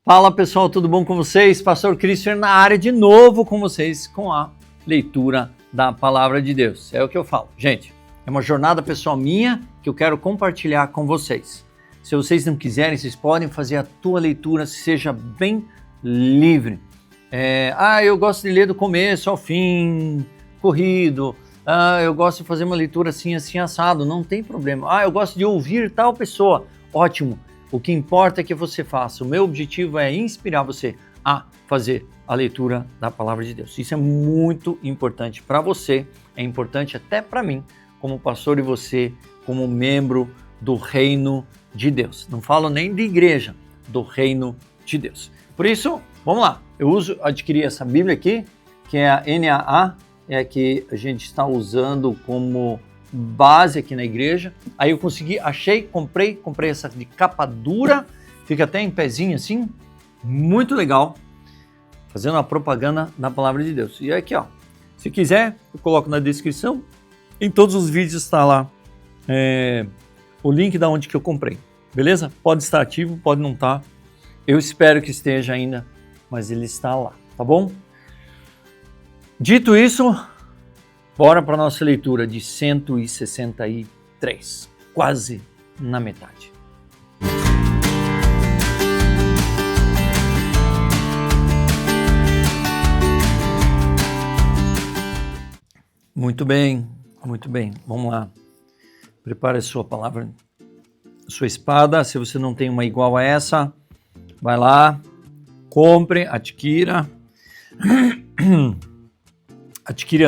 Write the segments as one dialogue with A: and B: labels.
A: Fala pessoal, tudo bom com vocês? Pastor Christian na área de novo com vocês com a leitura da Palavra de Deus. É o que eu falo. Gente, é uma jornada pessoal minha que eu quero compartilhar com vocês. Se vocês não quiserem, vocês podem fazer a tua leitura, seja bem livre. Eu gosto de ler do começo ao fim, corrido. Eu gosto de fazer uma leitura assim assado, não tem problema. Eu gosto de ouvir tal pessoa. Ótimo. O que importa é que você faça. O meu objetivo é inspirar você a fazer a leitura da Palavra de Deus. Isso é muito importante para você, é importante até para mim, como pastor, e você como membro do Reino de Deus. Não falo nem de igreja, do Reino de Deus. Por isso, vamos lá. Eu adquiri essa Bíblia aqui, que é a NAA, é a que a gente está usando como base aqui na igreja. Aí eu comprei essa de capa dura, fica até em pezinho assim, muito legal, fazendo uma propaganda da Palavra de Deus. E aqui, ó, se quiser, eu coloco na descrição, em todos os vídeos está lá o link da onde que eu comprei, beleza? Pode estar ativo, pode não estar, eu espero que esteja ainda, mas ele está lá, tá bom? Dito isso, bora para a nossa leitura de 163, quase na metade. Muito bem, vamos lá. Prepare a sua palavra, a sua espada. Se você não tem uma igual a essa, vai lá, compre, adquira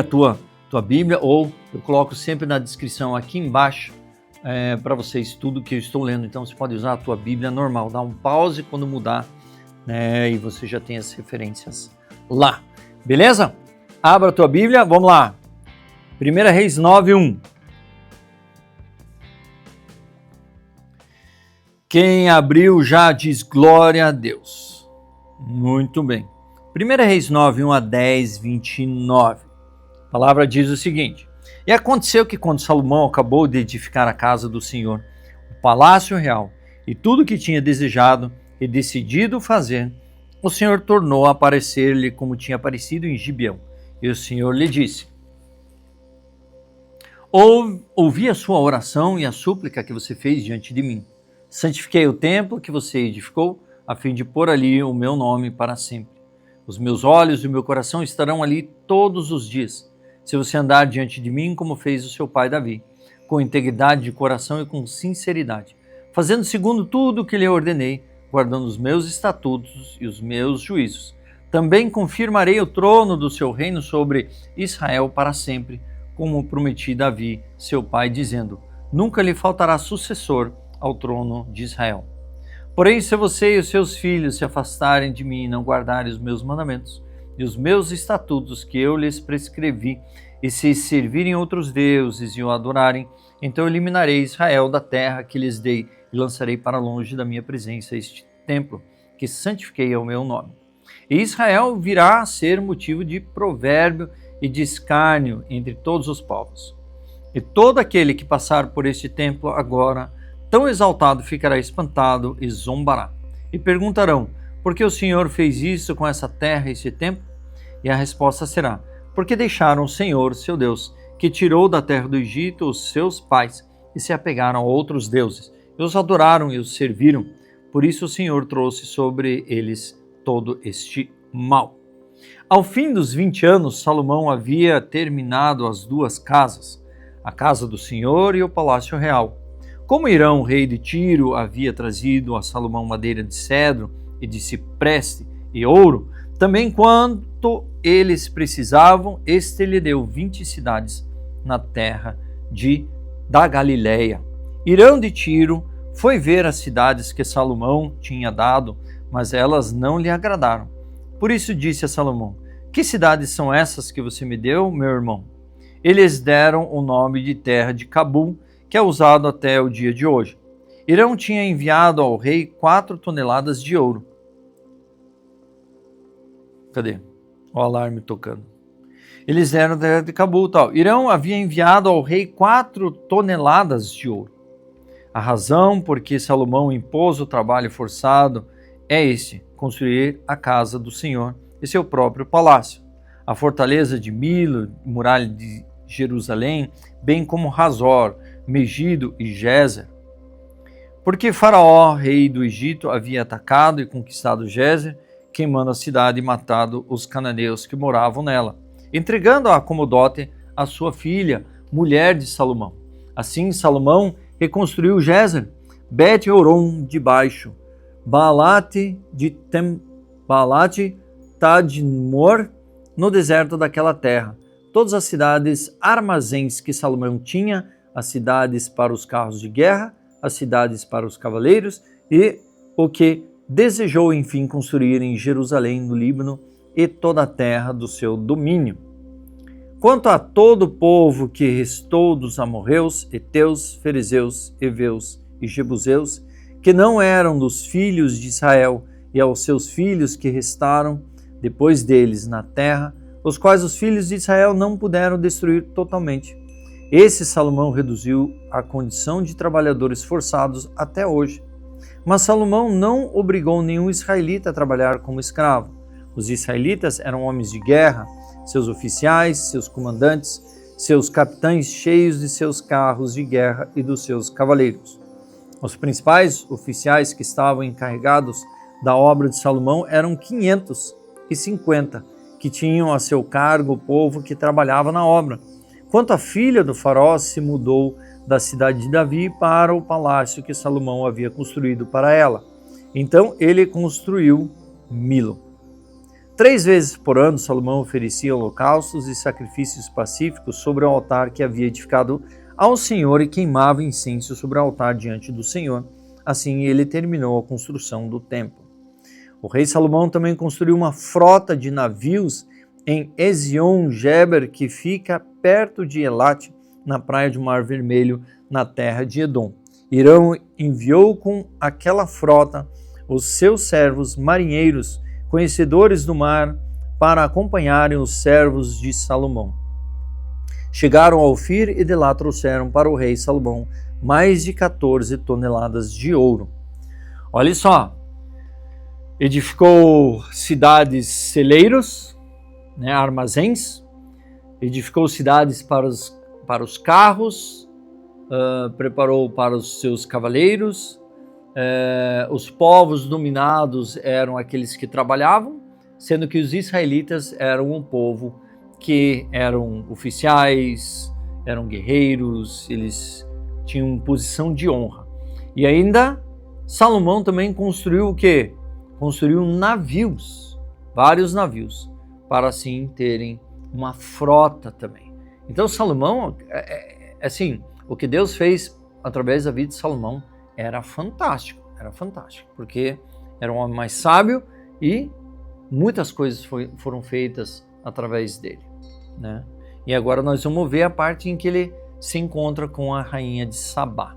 A: a tua Bíblia, ou eu coloco sempre na descrição aqui embaixo para vocês tudo que eu estou lendo. Então você pode usar a tua Bíblia normal, dá um pause quando mudar, e você já tem as referências lá, beleza? Abra a tua Bíblia, vamos lá. 1 Reis 9:1. Quem abriu já diz glória a Deus. Muito bem. 1 Reis 9:1-10:29. A palavra diz o seguinte: E aconteceu que quando Salomão acabou de edificar a casa do Senhor, o palácio real e tudo que tinha desejado e decidido fazer, o Senhor tornou a aparecer-lhe como tinha aparecido em Gibeão. E o Senhor lhe disse: Ouvi a sua oração e a súplica que você fez diante de mim. Santifiquei o templo que você edificou, a fim de pôr ali o meu nome para sempre. Os meus olhos e o meu coração estarão ali todos os dias, se você andar diante de mim como fez o seu pai Davi, com integridade de coração e com sinceridade, fazendo segundo tudo o que lhe ordenei, guardando os meus estatutos e os meus juízos. Também confirmarei o trono do seu reino sobre Israel para sempre, como prometi Davi, seu pai, dizendo: Nunca lhe faltará sucessor ao trono de Israel. Porém, se você e os seus filhos se afastarem de mim e não guardarem os meus mandamentos e os meus estatutos que eu lhes prescrevi, e se servirem outros deuses e o adorarem, então eliminarei Israel da terra que lhes dei e lançarei para longe da minha presença este templo, que santifiquei ao meu nome. E Israel virá a ser motivo de provérbio e de escárnio entre todos os povos. E todo aquele que passar por este templo agora, tão exaltado, ficará espantado e zombará. E perguntarão: por que o Senhor fez isso com essa terra e esse templo? E a resposta será: porque deixaram o Senhor, seu Deus, que tirou da terra do Egito os seus pais, e se apegaram a outros deuses, e os adoraram e os serviram. Por isso o Senhor trouxe sobre eles todo este mal. Ao fim dos 20 anos, Salomão havia terminado as duas casas, a casa do Senhor e o palácio real. Como Irão, rei de Tiro, havia trazido a Salomão madeira de cedro e de cipreste e ouro, também quanto eles precisavam, este lhe deu 20 cidades na terra da Galileia. Irão de Tiro foi ver as cidades que Salomão tinha dado, mas elas não lhe agradaram. Por isso disse a Salomão: Que cidades são essas que você me deu, meu irmão? Eles deram o nome de terra de Cabul, que é usado até o dia de hoje. Irão tinha enviado ao rei 4 toneladas de ouro. Cadê? O alarme tocando. Eles deram a terra de Cabul, tal. Irão havia enviado ao rei 4 toneladas de ouro. A razão por que Salomão impôs o trabalho forçado é este: construir a casa do Senhor e seu próprio palácio, a fortaleza de Milo, muralha de Jerusalém, bem como Hazor, Megido e Gézer. Porque Faraó, rei do Egito, havia atacado e conquistado Gézer, queimando a cidade e matado os cananeus que moravam nela, entregando-a como dote a sua filha, mulher de Salomão. Assim, Salomão reconstruiu Gézer, Bet-Horon de baixo, Baalate Tadmor, no deserto daquela terra, todas as cidades armazéns que Salomão tinha, as cidades para os carros de guerra, as cidades para os cavaleiros e o que desejou enfim construir em Jerusalém, no Líbano, e toda a terra do seu domínio. Quanto a todo o povo que restou dos amorreus, heteus, fariseus, heveus e jebuseus, que não eram dos filhos de Israel, e aos seus filhos que restaram depois deles na terra, os quais os filhos de Israel não puderam destruir totalmente. Esse Salomão reduziu à condição de trabalhadores forçados até hoje. Mas Salomão não obrigou nenhum israelita a trabalhar como escravo. Os israelitas eram homens de guerra, seus oficiais, seus comandantes, seus capitães cheios de seus carros de guerra e dos seus cavaleiros. Os principais oficiais que estavam encarregados da obra de Salomão eram 550, que tinham a seu cargo o povo que trabalhava na obra. Quanto à filha do faraó, se mudou da cidade de Davi para o palácio que Salomão havia construído para ela. Então ele construiu Milo. 3 vezes por ano, Salomão oferecia holocaustos e sacrifícios pacíficos sobre o altar que havia edificado ao Senhor e queimava incenso sobre o altar diante do Senhor. Assim ele terminou a construção do templo. O rei Salomão também construiu uma frota de navios em Ezion-Geber, que fica perto de Elat, na praia do Mar Vermelho, na terra de Edom. Irão enviou com aquela frota os seus servos marinheiros, conhecedores do mar, para acompanharem os servos de Salomão. Chegaram a Ofir e de lá trouxeram para o rei Salomão mais de 14 toneladas de ouro. Olha só, edificou cidades celeiros, armazéns, edificou cidades para os carros, preparou para os seus cavaleiros. Os povos dominados eram aqueles que trabalhavam, sendo que os israelitas eram um povo que eram oficiais, eram guerreiros, eles tinham posição de honra. E ainda Salomão também construiu o quê? Construiu navios, vários navios, para assim terem uma frota também. Então Salomão, assim, o que Deus fez através da vida de Salomão era fantástico, porque era um homem mais sábio e muitas coisas foram feitas através dele, né? E agora nós vamos ver a parte em que ele se encontra com a rainha de Sabá.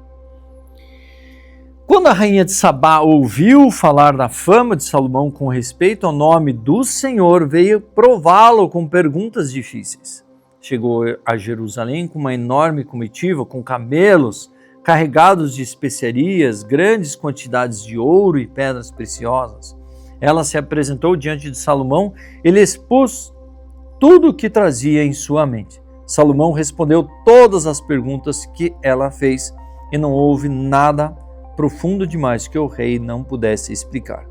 A: Quando a rainha de Sabá ouviu falar da fama de Salomão com respeito ao nome do Senhor, veio prová-lo com perguntas difíceis. Chegou a Jerusalém com uma enorme comitiva, com camelos carregados de especiarias, grandes quantidades de ouro e pedras preciosas. Ela se apresentou diante de Salomão e lhe expôs tudo o que trazia em sua mente. Salomão respondeu todas as perguntas que ela fez e não houve nada profundo demais que o rei não pudesse explicar.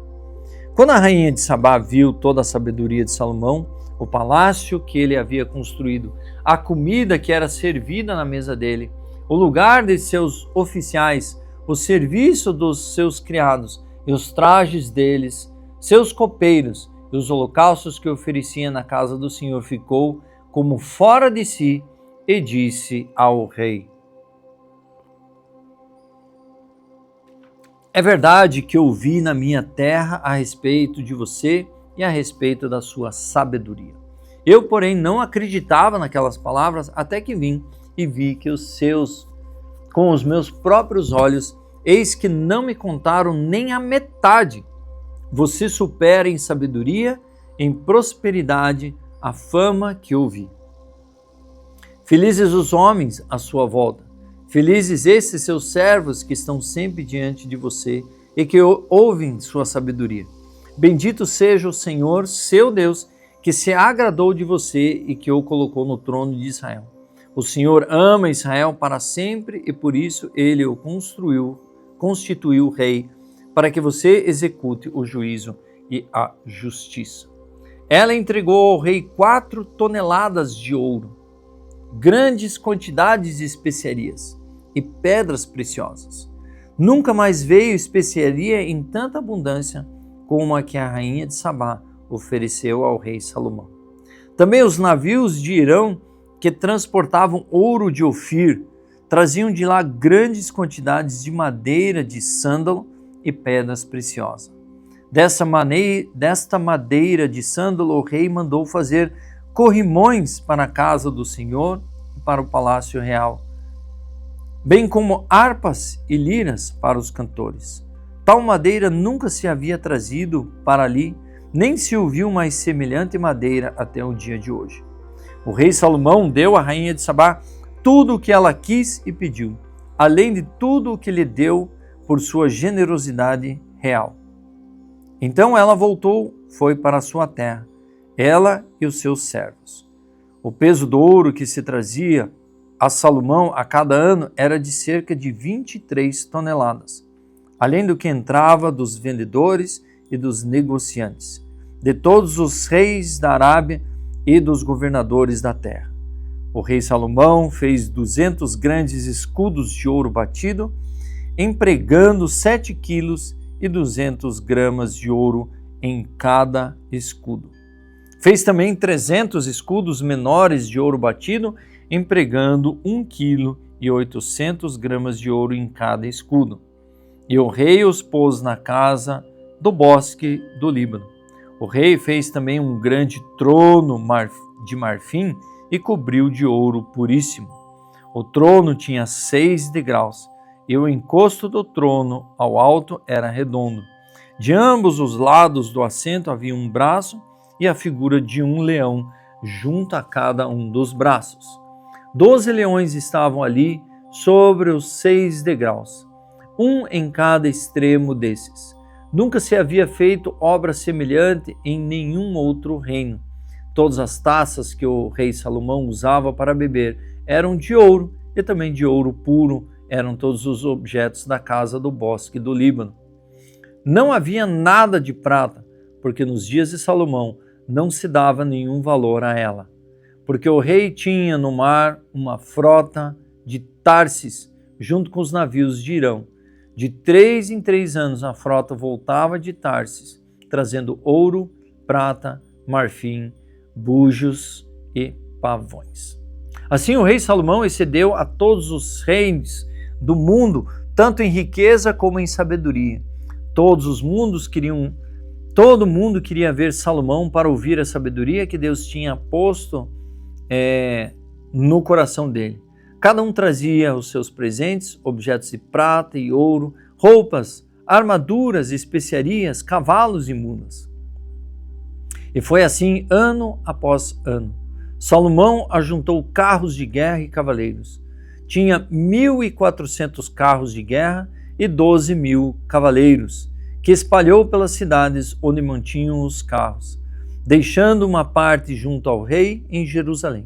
A: Quando a rainha de Sabá viu toda a sabedoria de Salomão, o palácio que ele havia construído, a comida que era servida na mesa dele, o lugar de seus oficiais, o serviço dos seus criados e os trajes deles, seus copeiros e os holocaustos que oferecia na casa do Senhor, ficou como fora de si e disse ao rei: é verdade que ouvi na minha terra a respeito de você e a respeito da sua sabedoria. Eu, porém, não acreditava naquelas palavras até que vim e vi que com os meus próprios olhos, eis que não me contaram nem a metade. Você supera em sabedoria, em prosperidade, a fama que ouvi. Felizes os homens à sua volta, felizes esses seus servos que estão sempre diante de você e que ouvem sua sabedoria. Bendito seja o Senhor, seu Deus, que se agradou de você e que o colocou no trono de Israel. O Senhor ama Israel para sempre e por isso ele o constituiu rei, para que você execute o juízo e a justiça. Ela entregou ao rei 4 toneladas de ouro, grandes quantidades de especiarias e pedras preciosas. Nunca mais veio especiaria em tanta abundância como a que a rainha de Sabá ofereceu ao rei Salomão. Também os navios de Irão que transportavam ouro de Ofir traziam de lá grandes quantidades de madeira de sândalo e pedras preciosas. Desta madeira de sândalo o rei mandou fazer corrimões para a casa do Senhor e para o palácio real, bem como harpas e liras para os cantores. Tal madeira nunca se havia trazido para ali, nem se ouviu mais semelhante madeira até o dia de hoje. O rei Salomão deu à rainha de Sabá tudo o que ela quis e pediu, além de tudo o que lhe deu por sua generosidade real. Então ela voltou, foi para a sua terra, ela e os seus servos. O peso do ouro que se trazia a Salomão a cada ano era de cerca de 23 toneladas, além do que entrava dos vendedores e dos negociantes, de todos os reis da Arábia e dos governadores da terra. O rei Salomão fez 200 grandes escudos de ouro batido, empregando 7 quilos e 200 gramas de ouro em cada escudo. Fez também 300 escudos menores de ouro batido, empregando 1 quilo e 800 gramas de ouro em cada escudo. E o rei os pôs na casa do bosque do Líbano. O rei fez também um grande trono de marfim e cobriu de ouro puríssimo. O trono tinha 6 degraus, e o encosto do trono ao alto era redondo. De ambos os lados do assento havia um braço e a figura de um leão junto a cada um dos braços. 12 leões estavam ali sobre os 6 degraus, um em cada extremo desses. Nunca se havia feito obra semelhante em nenhum outro reino. Todas as taças que o rei Salomão usava para beber eram de ouro e também de ouro puro, eram todos os objetos da casa do bosque do Líbano. Não havia nada de prata, porque nos dias de Salomão não se dava nenhum valor a ela. Porque o rei tinha no mar uma frota de Tarsis, junto com os navios de Irão. De 3 em 3 anos a frota voltava de Tarsis, trazendo ouro, prata, marfim, bujos e pavões. Assim o rei Salomão excedeu a todos os reis do mundo, tanto em riqueza como em sabedoria. Todo mundo queria ver Salomão para ouvir a sabedoria que Deus tinha posto no coração dele. Cada um trazia os seus presentes, objetos de prata e ouro, roupas, armaduras, especiarias, cavalos e mulas. E foi assim ano após ano. Salomão ajuntou carros de guerra e cavaleiros. Tinha 1.400 carros de guerra e 12.000 cavaleiros, que espalhou pelas cidades onde mantinham os carros, deixando uma parte junto ao rei em Jerusalém.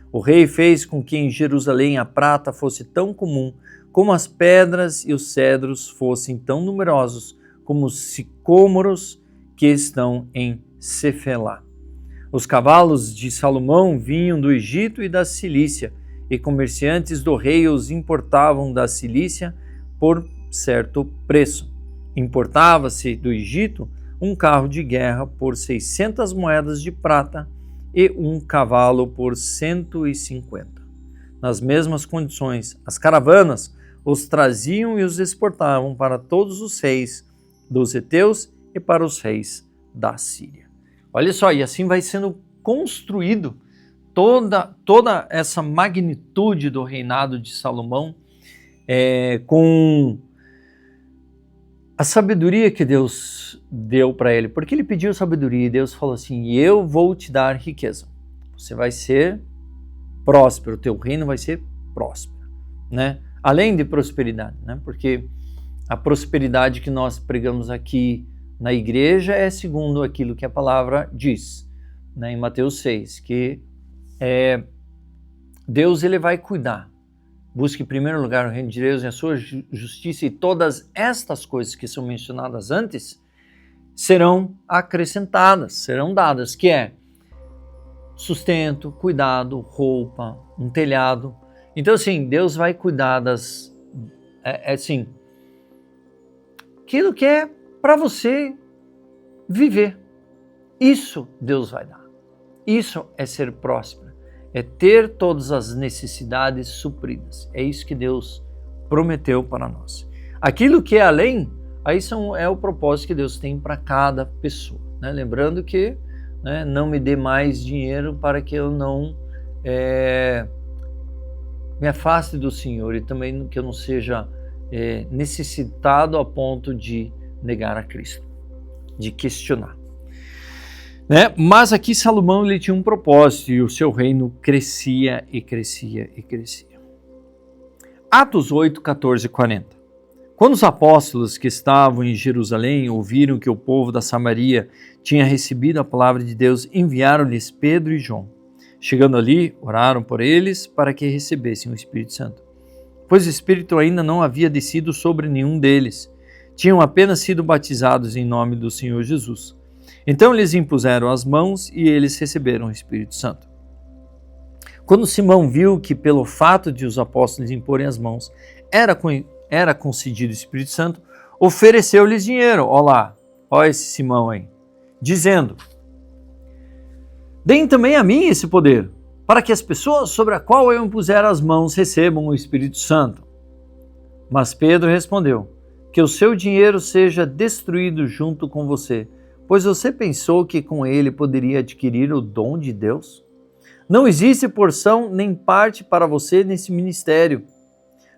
A: O rei fez com que em Jerusalém a prata fosse tão comum, como as pedras e os cedros fossem tão numerosos, como os sicômoros que estão em Cefelá. Os cavalos de Salomão vinham do Egito e da Cilícia, e comerciantes do rei os importavam da Cilícia por certo preço. Importava-se do Egito um carro de guerra por 600 moedas de prata e um cavalo por 150. Nas mesmas condições, as caravanas os traziam e os exportavam para todos os reis dos heteus e para os reis da Síria. Olha só, e assim vai sendo construído toda essa magnitude do reinado de Salomão, com a sabedoria que Deus deu para ele, porque ele pediu sabedoria e Deus falou assim: eu vou te dar riqueza, você vai ser próspero, o teu reino vai ser próspero, né? Além de prosperidade, né? Porque a prosperidade que nós pregamos aqui na igreja é segundo aquilo que a palavra diz, né, em Mateus 6, que Deus ele vai cuidar. Busque em primeiro lugar o reino de Deus e a sua justiça, e todas estas coisas que são mencionadas antes serão acrescentadas, serão dadas, que é sustento, cuidado, roupa, um telhado. Então, assim, Deus vai cuidar das... assim, aquilo que é para você viver. Isso Deus vai dar. Isso é ser próspero. É ter todas as necessidades supridas. É isso que Deus prometeu para nós. Aquilo que é além, aí é o propósito que Deus tem para cada pessoa, né? Lembrando que, né, não me dê mais dinheiro para que eu não me afaste do Senhor, e também que eu não seja necessitado a ponto de negar a Cristo, de questionar. Né? Mas aqui Salomão ele tinha um propósito, e o seu reino crescia e crescia e crescia. Atos 8, 14 e 40. Quando os apóstolos que estavam em Jerusalém ouviram que o povo da Samaria tinha recebido a palavra de Deus, enviaram-lhes Pedro e João. Chegando ali, oraram por eles para que recebessem o Espírito Santo, pois o Espírito ainda não havia descido sobre nenhum deles. Tinham apenas sido batizados em nome do Senhor Jesus. Então lhes impuseram as mãos e eles receberam o Espírito Santo. Quando Simão viu que pelo fato de os apóstolos imporem as mãos era concedido o Espírito Santo, ofereceu-lhes dinheiro, olha esse Simão aí, dizendo: deem também a mim esse poder, para que as pessoas sobre a qual eu impuser as mãos recebam o Espírito Santo. Mas Pedro respondeu: que o seu dinheiro seja destruído junto com você, pois você pensou que com ele poderia adquirir o dom de Deus? Não existe porção nem parte para você nesse ministério,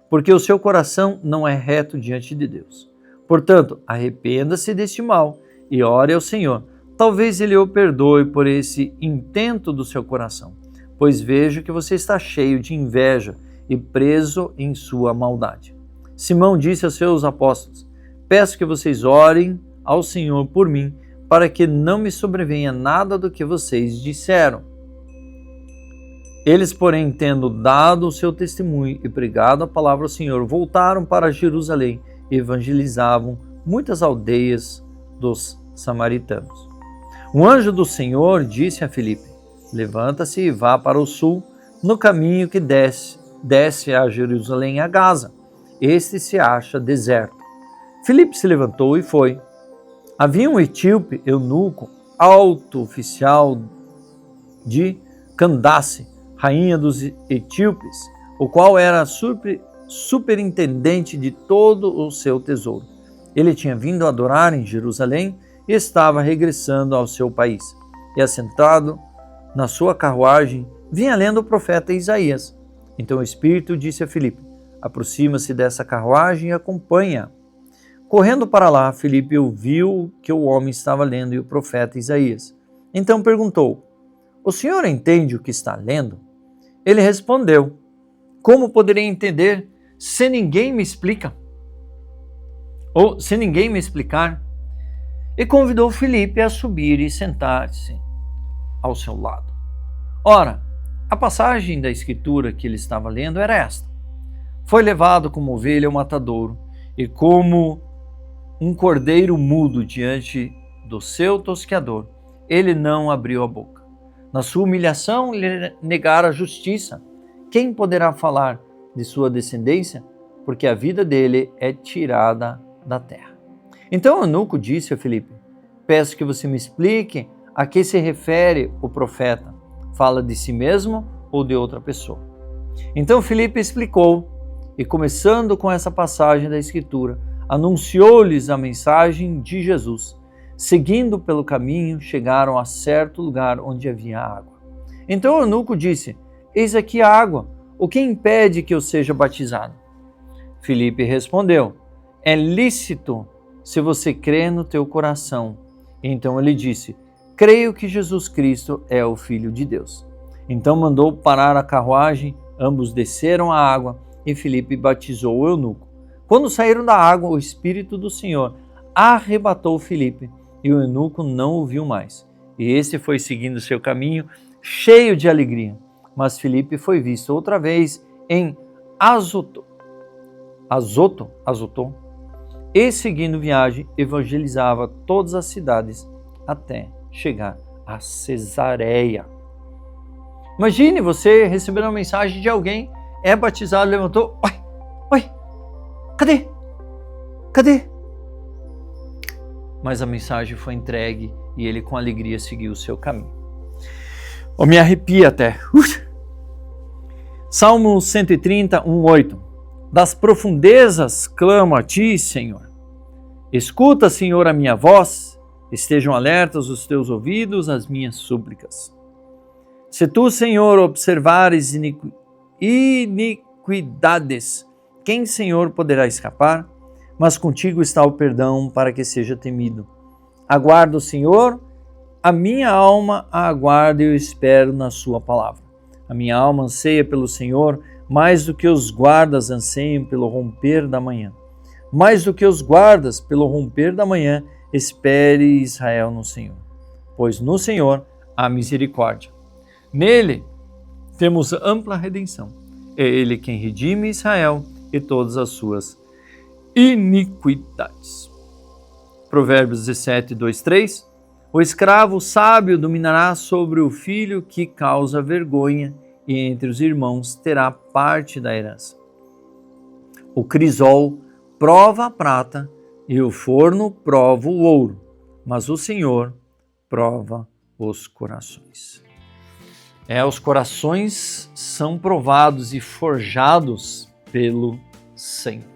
A: porque o seu coração não é reto diante de Deus. Portanto, arrependa-se deste mal e ore ao Senhor. Talvez ele o perdoe por esse intento do seu coração, pois vejo que você está cheio de inveja e preso em sua maldade. Simão disse aos seus apóstolos: peço que vocês orem ao Senhor por mim, para que não me sobrevenha nada do que vocês disseram. Eles, porém, tendo dado o seu testemunho e pregado a palavra ao Senhor, voltaram para Jerusalém e evangelizavam muitas aldeias dos samaritanos. Um anjo do Senhor disse a Filipe: levanta-se e vá para o sul, no caminho que desce a Jerusalém e a Gaza. Este se acha deserto. Filipe se levantou e foi. Havia um etíope eunuco, alto oficial de Candace, rainha dos etíopes, o qual era superintendente de todo o seu tesouro. Ele tinha vindo adorar em Jerusalém e estava regressando ao seu país. E assentado na sua carruagem, vinha lendo o profeta Isaías. Então o Espírito disse a Filipe: aproxima-se dessa carruagem e acompanha. Correndo para lá, Filipe ouviu que o homem estava lendo o profeta Isaías. Então perguntou: o senhor entende o que está lendo? Ele respondeu: como poderei entender se ninguém me explica? Ou se ninguém me explicar? E convidou Filipe a subir e sentar-se ao seu lado. Ora, a passagem da escritura que ele estava lendo era esta: foi levado como ovelha ao matadouro, e como um cordeiro mudo diante do seu tosqueador, ele não abriu a boca. Na sua humilhação, lhe negara a justiça. Quem poderá falar de sua descendência? Porque a vida dele é tirada da terra. Então o eunuco disse a Filipe: peço que você me explique a que se refere o profeta. Fala de si mesmo ou de outra pessoa? Então Filipe explicou, e começando com essa passagem da Escritura, anunciou-lhes a mensagem de Jesus. Seguindo pelo caminho, chegaram a certo lugar onde havia água. Então o eunuco disse: eis aqui a água, o que impede que eu seja batizado? Filipe respondeu: é lícito se você crê no teu coração. Então ele disse: creio que Jesus Cristo é o Filho de Deus. Então mandou parar a carruagem, ambos desceram a água e Filipe batizou o eunuco. Quando saíram da água, o Espírito do Senhor arrebatou Filipe, e o eunuco não o viu mais. E este foi seguindo seu caminho, cheio de alegria. Mas Filipe foi visto outra vez em Azoto, e seguindo viagem, evangelizava todas as cidades até chegar a Cesareia. Imagine você recebendo uma mensagem de alguém, é batizado, levantou, oi, cadê? Mas a mensagem foi entregue e ele com alegria seguiu o seu caminho. Eu me arrepia até. Salmo 130, 1:8. Das profundezas clamo a ti, Senhor. Escuta, Senhor, a minha voz. Estejam alertas os teus ouvidos às minhas súplicas. Se tu, Senhor, observares iniquidades, quem, Senhor, poderá escapar? Mas contigo está o perdão para que seja temido. Aguardo, Senhor, a minha alma a aguarda e eu espero na sua palavra. A minha alma anseia pelo Senhor, mais do que os guardas anseiam pelo romper da manhã. Mais do que os guardas pelo romper da manhã, espere Israel no Senhor. Pois no Senhor há misericórdia. Nele temos ampla redenção. É Ele quem redime Israel e todas as suas iniquidades. Provérbios 17, 2, 3. O escravo sábio dominará sobre o filho que causa vergonha, e entre os irmãos terá parte da herança. O crisol prova a prata e o forno prova o ouro, mas o Senhor prova os corações. Os corações são provados e forjados pelo Senhor.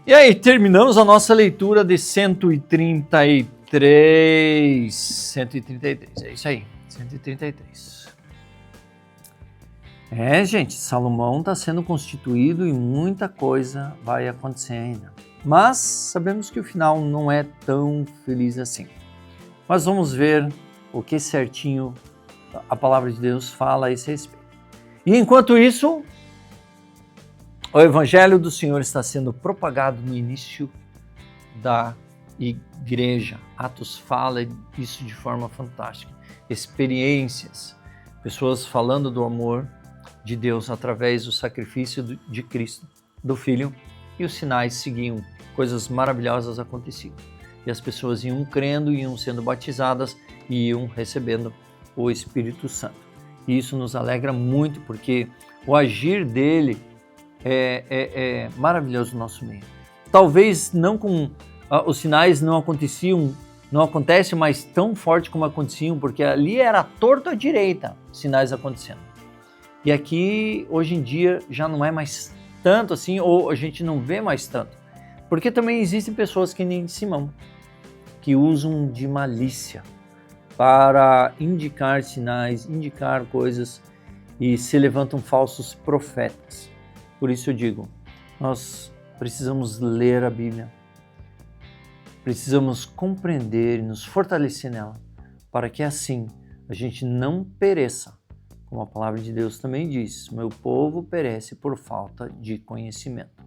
A: E aí, terminamos a nossa leitura de 133. 133, é isso aí, 133. Gente, Salomão está sendo constituído e muita coisa vai acontecer ainda. Mas sabemos que o final não é tão feliz assim. Mas vamos ver o que certinho a palavra de Deus fala a esse respeito. E enquanto isso, o Evangelho do Senhor está sendo propagado no início da igreja. Atos fala isso de forma fantástica. Experiências, pessoas falando do amor de Deus através do sacrifício de Cristo, do Filho, e os sinais seguiam, coisas maravilhosas aconteciam. E as pessoas iam crendo, iam sendo batizadas e iam recebendo o Espírito Santo. E isso nos alegra muito, porque o agir dele é maravilhoso no nosso meio. Talvez não com os sinais não acontecem mais tão forte como aconteciam, porque ali era torto à direita, sinais acontecendo. E aqui, hoje em dia, já não é mais tanto assim, ou a gente não vê mais tanto. Porque também existem pessoas que nem Simão, que usam de malícia para indicar sinais, indicar coisas, e se levantam falsos profetas. Por isso eu digo, nós precisamos ler a Bíblia, precisamos compreender e nos fortalecer nela, para que assim a gente não pereça, como a palavra de Deus também diz, meu povo perece por falta de conhecimento.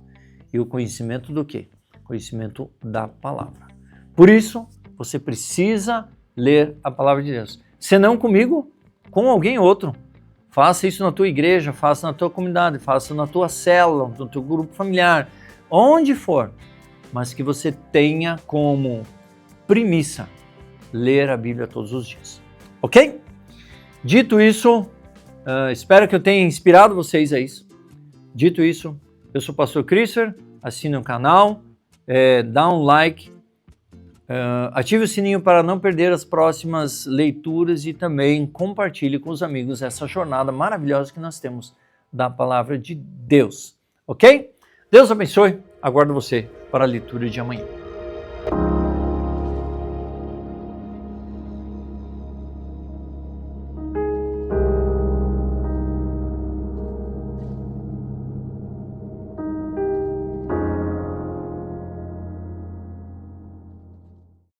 A: E o conhecimento do quê? Conhecimento da palavra. Por isso, você precisa ler a palavra de Deus. Se não comigo, com alguém outro. Faça isso na tua igreja, faça na tua comunidade, faça na tua célula, no teu grupo familiar, onde for. Mas que você tenha como premissa ler a Bíblia todos os dias. Ok? Dito isso, espero que eu tenha inspirado vocês a isso. Dito isso, eu sou o pastor Christopher, assine o canal, dá um like, ative o sininho para não perder as próximas leituras e também compartilhe com os amigos essa jornada maravilhosa que nós temos da palavra de Deus. Ok? Deus abençoe, aguardo você para a leitura de amanhã.